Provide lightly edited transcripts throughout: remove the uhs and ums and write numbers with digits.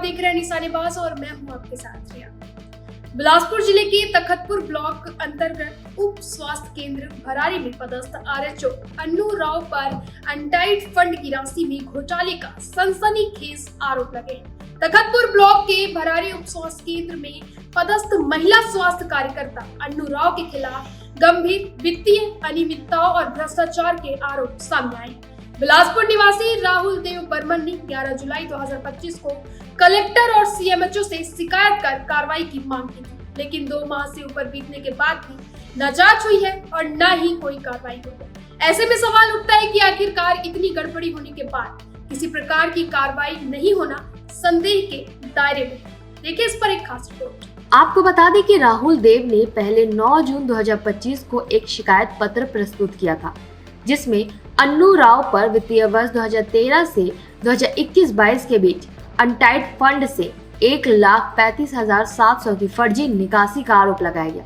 देख रहे हैं निशानेबाज और मैं हूं आपके साथ रिया। बिलासपुर जिले के तखतपुर ब्लॉक अंतर्गत उप स्वास्थ्य केंद्र भरारी में पदस्थ आरएचओ अन्नू राव पर अनटाइड फंड की राशि में घोटाले का सनसनीखेज आरोप लगे। तखतपुर ब्लॉक के भरारी उप स्वास्थ्य केंद्र में पदस्थ महिला स्वास्थ्य कार्यकर्ता अन्नू राव के खिलाफ गंभीर वित्तीय अनियमितताओं और भ्रष्टाचार के आरोप सामने आए। बिलासपुर निवासी राहुल देव बर्मन ने 11 जुलाई 2025 को कलेक्टर और सीएमएचओ से शिकायत कर कार्रवाई की मांग की थी, लेकिन 2 माह से ऊपर बीतने के बाद भी न जांच हुई है और न ही कोई कार्रवाई हुई है। ऐसे में सवाल उठता है कि आखिरकार इतनी गड़बड़ी होने के बाद किसी प्रकार की कार्रवाई नहीं होना संदेह के दायरे में। देखिए इस पर एक खास रिपोर्ट। आपको बता दें कि राहुल देव ने पहले 9 जून 2025 को एक शिकायत पत्र प्रस्तुत किया था, जिसमें अन्नू राव पर वित्तीय वर्ष 2013 से 2021-22 के बीच अनटाइड फंड से 1,35,700 की फर्जी निकासी का आरोप लगाया गया।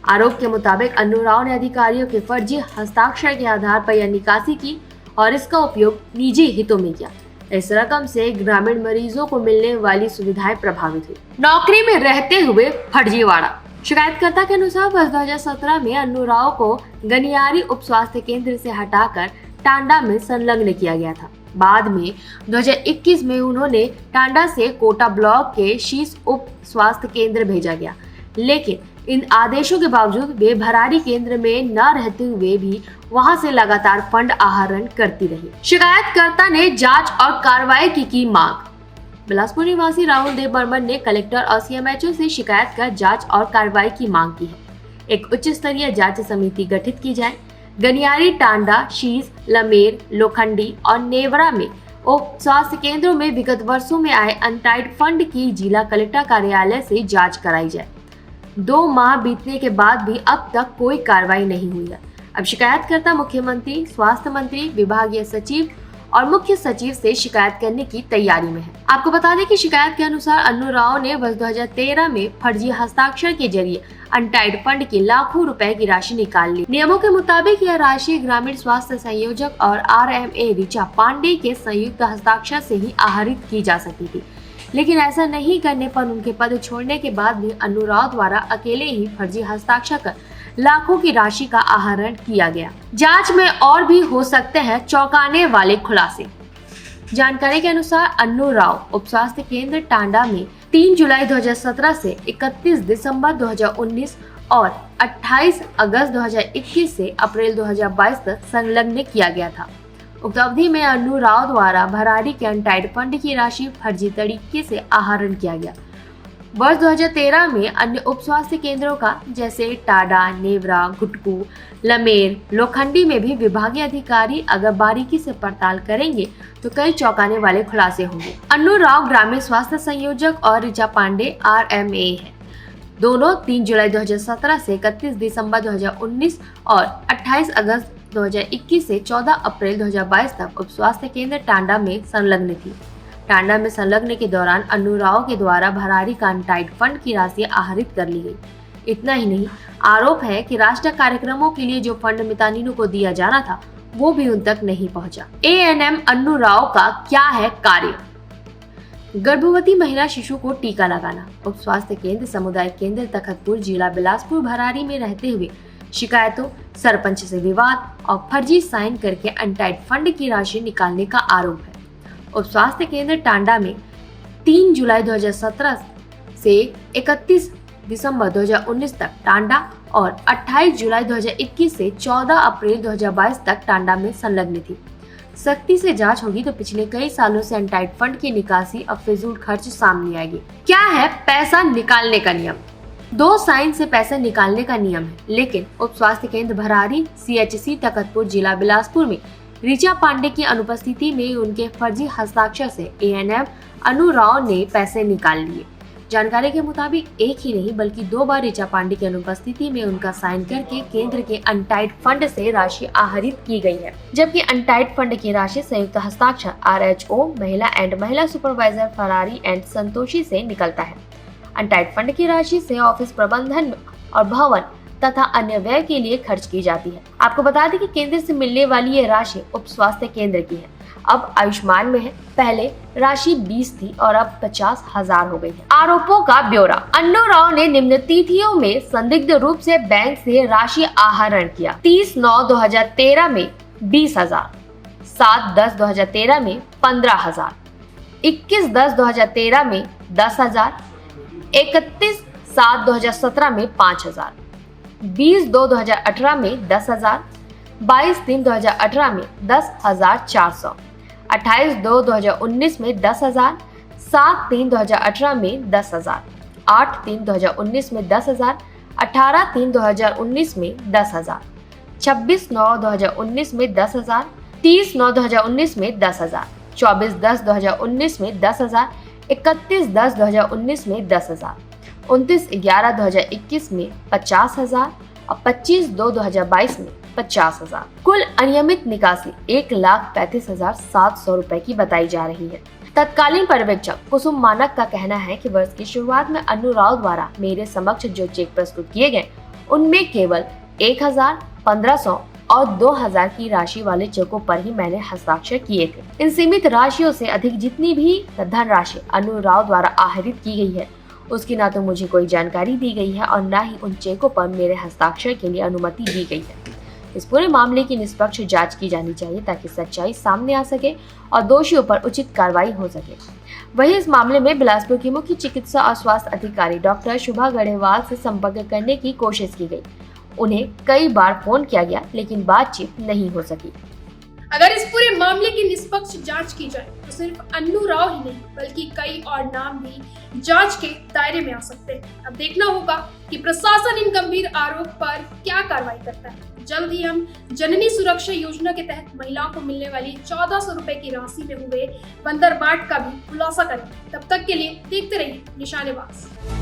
आरोप के मुताबिक अन्नू राव ने अधिकारियों के फर्जी हस्ताक्षर के आधार पर यह निकासी की और इसका उपयोग निजी हितों में किया। इस रकम से ग्रामीण मरीजों को मिलने वाली सुविधाएं प्रभावित हुई। नौकरी में रहते हुए फर्जीवाड़ा। शिकायतकर्ता के अनुसार वर्ष 2017 में अन्नू राव को गनियारी उप स्वास्थ्य केंद्र से हटाकर टांडा में संलग्न किया गया था। बाद में 2021 में उन्होंने टांडा से कोटा ब्लॉक के शीश उप स्वास्थ्य केंद्र भेजा गया, लेकिन इन आदेशों के बावजूद वे भरारी केंद्र में न रहते हुए भी वहां से लगातार फंड आहरण करती रही। शिकायतकर्ता ने जांच और कार्रवाई की मांग। बिलासपुर निवासी राहुल देव बर्मन ने कलेक्टर और सीएमएचओ से शिकायत कर जांच और कार्रवाई की मांग की है। एक उच्च स्तरीय जांच समिति गठित की जाए। गनियारी, टांडा, शीश, लमेर, लोखंडी और नेवरा में उप स्वास्थ्य केंद्रों में विगत वर्षों में आए अनटाइड फंड की जिला कलेक्टर कार्यालय से जांच कराई जाए। 2 माह बीतने के बाद भी अब तक कोई कार्रवाई नहीं हुई है। अब शिकायतकर्ता मुख्यमंत्री, स्वास्थ्य मंत्री, विभागीय सचिव और मुख्य सचिव से शिकायत करने की तैयारी में है। आपको बता दें कि शिकायत के अनुसार अन्नू राव ने वर्ष 2013 में फर्जी हस्ताक्षर के जरिए अनटाइड फंड की लाखों रुपए की राशि निकाल ली। नियमों के मुताबिक यह राशि ग्रामीण स्वास्थ्य संयोजक और RMA ऋचा पांडे के संयुक्त हस्ताक्षर से ही आहरित की जा सकती थी, लेकिन ऐसा नहीं करने पर उनके पद छोड़ने के बाद भी अन्नू राव द्वारा अकेले ही फर्जी हस्ताक्षर कर लाखों की राशि का आहरण किया गया। जांच में और भी हो सकते हैं चौंकाने वाले खुलासे। जानकारी के अनुसार अन्नू राव उप स्वास्थ्य केंद्र टांडा में 3 जुलाई 2017 से 31 दिसंबर 2019 और 28 अगस्त 2021 से अप्रैल 2022 तक संलग्न किया गया था। उक्त अवधि में अन्नू राव द्वारा भरारी के अनटाइड फंड की राशि फर्जी तरीके से आहरण किया गया। वर्ष 2013 में अन्य उप स्वास्थ्य केंद्रों का जैसे टाडा, नेवरा, गुटकू, लमेर, लोखंडी में भी विभागीय अधिकारी अगर बारीकी से पड़ताल करेंगे तो कई चौंकाने वाले खुलासे होंगे। अन्नू राव ग्रामीण स्वास्थ्य संयोजक और ऋचा पांडे RMA है। दोनों 3 जुलाई 2017 से 31 दिसंबर 2019 और 28 अगस्त 2021 से 14 अप्रैल 2022 तक उप स्वास्थ्य केंद्र टांडा में संलग्न थी। टांडा में संलग्न के दौरान अन्नू राव के द्वारा भरारी का अनटाइड फंड की राशि आहरित कर ली गई। इतना ही नहीं, आरोप है कि राष्ट्रीय कार्यक्रमों के लिए जो फंड मितानिनों को दिया जाना था वो भी उन तक नहीं पहुंचा। ANM अन्नू राव का क्या है कार्य? गर्भवती महिला शिशु को टीका लगाना। उप स्वास्थ्य केंद्र सामुदायिक केंद्र तखतपुर, जिला बिलासपुर भरारी में रहते हुए शिकायतों, सरपंच से विवाद और फर्जी साइन करके अनटाइड फंड की राशि निकालने का आरोप है। उप स्वास्थ्य केंद्र टांडा में 3 जुलाई 2017 से 31 दिसंबर 2019 तक टांडा और 28 जुलाई 2021 से 14 अप्रैल 2022 तक टांडा में संलग्न थी। सख्ती से जांच होगी तो पिछले कई सालों से अनटाइड फंड की निकासी और फिजूल खर्च सामने आएगी। क्या है पैसा निकालने का नियम? 2 साइन से पैसे निकालने का नियम है, लेकिन उप स्वास्थ्य केंद्र भरारी CHC तखतपुर, जिला बिलासपुर में ऋचा पांडे की अनुपस्थिति में उनके फर्जी हस्ताक्षर से ANM अन्नू राव ने पैसे निकाल लिए। जानकारी के मुताबिक एक ही नहीं बल्कि 2 बार ऋचा पांडे की अनुपस्थिति में उनका साइन करके केंद्र के अनटाइड फंड से राशि आहरित की गई है, जबकि अनटाइड फंड की राशि संयुक्त हस्ताक्षर RHO महिला सुपरवाइजर फरारी एंड संतोषी से निकलता है। अनटाइड फंड की राशि से ऑफिस प्रबंधन और भवन तथा अन्य व्यय के लिए खर्च की जाती है। आपको बता दें कि केंद्र से मिलने वाली ये राशि उप स्वास्थ्य केंद्र की है, अब आयुष्मान में है। पहले राशि 20 थी और अब 50,000 हो गई है। आरोपों का ब्यौरा। अन्नू राव ने निम्न तिथियों में संदिग्ध रूप से बैंक से राशि आहरण किया। 30/9/2013 में 20,000, 7/10/2013 में 15,000, 21/10/2013 में 10,000, 31/7/2017 में 5,000, 20/2/2018 में 10,000, 22/3/2018 में 10,400, 28/2/2019 में 10,000, 7/3/2018 में 10,000, 8/3/2019 में 10,000, 18/3/2019 में 10,000, 26/9/2019 में 10,000, 30/9/2019 में 10,000, 24/10/2019 में 10,000, 31/10/2019 में 10,000, 29/11/2021 में 50,000 और 25/2/2022 में 50,000। कुल अनियमित निकासी 1,35,700 रुपए की बताई जा रही है। तत्कालीन पर्यवेक्षक कुसुम मानक का कहना है कि वर्ष की शुरुआत में अन्नू राव द्वारा मेरे समक्ष जो चेक प्रस्तुत किए गए उनमें केवल 1,000, 1,500 और 2,000 की राशि वाले चेकों पर ही मैंने हस्ताक्षर किए थे। इन सीमित राशियों से अधिक जितनी भी धनराशि अन्नू राव द्वारा आहरित की गई है उसकी ना तो मुझे कोई जानकारी दी गई है और न ही उन चेकों पर मेरे हस्ताक्षर के लिए अनुमति दी गई है। इस पूरे मामले की निष्पक्ष जांच की जानी चाहिए ताकि सच्चाई सामने आ सके और दोषियों पर उचित कार्रवाई हो सके। वहीं इस मामले में बिलासपुर की मुख्य चिकित्सा और स्वास्थ्य अधिकारी डॉक्टर शुभा गढ़ेवाल से संपर्क करने की कोशिश की गई। उन्हें कई बार फोन किया गया लेकिन बातचीत नहीं हो सकी। अगर इस पूरे मामले की निष्पक्ष जांच की जाए तो सिर्फ अन्नू राव ही नहीं बल्कि कई और नाम भी जांच के दायरे में आ सकते हैं। अब देखना होगा कि प्रशासन इन गंभीर आरोप पर क्या कार्रवाई करता है। जल्द ही हम जननी सुरक्षा योजना के तहत महिलाओं को मिलने वाली 1,400 रुपए की राशि में हुए बंदरबाट का भी खुलासा करेंगे। तब तक के लिए देखते रहिए निशानेबाज।